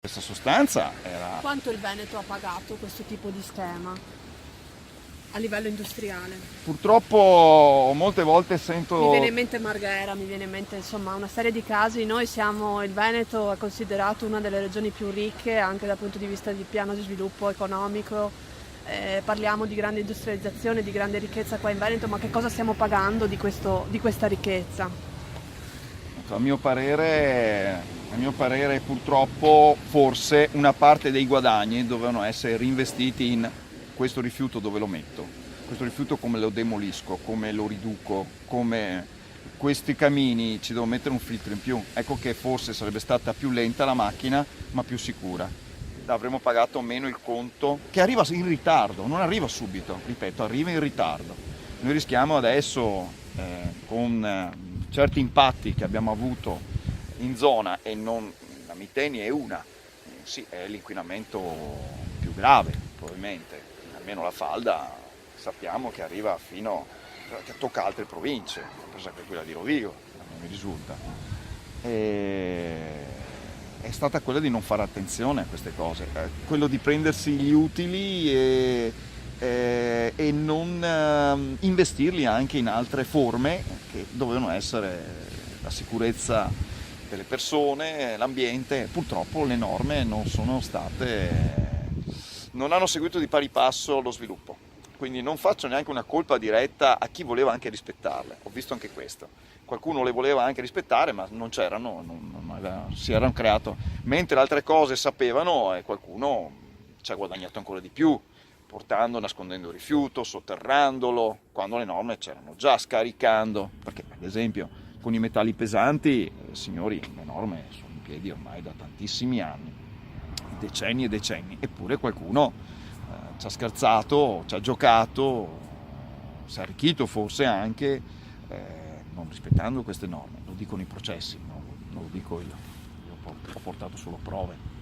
Questa sostanza era... Quanto il Veneto ha pagato questo tipo di schema a livello industriale? Purtroppo molte volte Mi viene sento... in mente Marghera, mi viene in mente insomma una serie di casi. Il Veneto è considerato una delle regioni più ricche anche dal punto di vista di piano di sviluppo economico. Parliamo di grande industrializzazione, di grande ricchezza qua in Veneto, ma che cosa stiamo pagando di questa ricchezza? A mio parere purtroppo forse una parte dei guadagni dovevano essere reinvestiti in questo rifiuto, dove lo metto, questo rifiuto come lo demolisco, come lo riduco, come questi camini ci devo mettere un filtro in più. Ecco che forse sarebbe stata più lenta la macchina ma più sicura. Avremmo pagato meno il conto, che arriva in ritardo, non arriva subito, ripeto, arriva in ritardo. Noi rischiamo adesso con certi impatti che abbiamo avuto in zona, e non la Miteni è una, sì, è l'inquinamento più grave probabilmente, almeno la falda sappiamo che arriva fino, che tocca altre province, compresa anche quella di Rovigo, non mi risulta. È stata quella di non fare attenzione a queste cose, quello di prendersi gli utili e non investirli anche in altre forme che dovevano essere la sicurezza delle persone, l'ambiente. Purtroppo le norme non hanno seguito di pari passo lo sviluppo, quindi non faccio neanche una colpa diretta a chi voleva anche rispettarle. Ho visto anche questo, qualcuno le voleva anche rispettare ma non c'erano, si erano creato, mentre altre cose sapevano, e qualcuno ci ha guadagnato ancora di più, portando, nascondendo il rifiuto, sotterrandolo, quando le norme c'erano già, scaricando, perché ad esempio con i metalli pesanti, signori, le norme sono in piedi ormai da tantissimi anni, decenni e decenni, eppure qualcuno ci ha scherzato, ci ha giocato, si è arricchito forse anche, non rispettando queste norme. Lo dicono i processi, non lo dico io ho portato solo prove.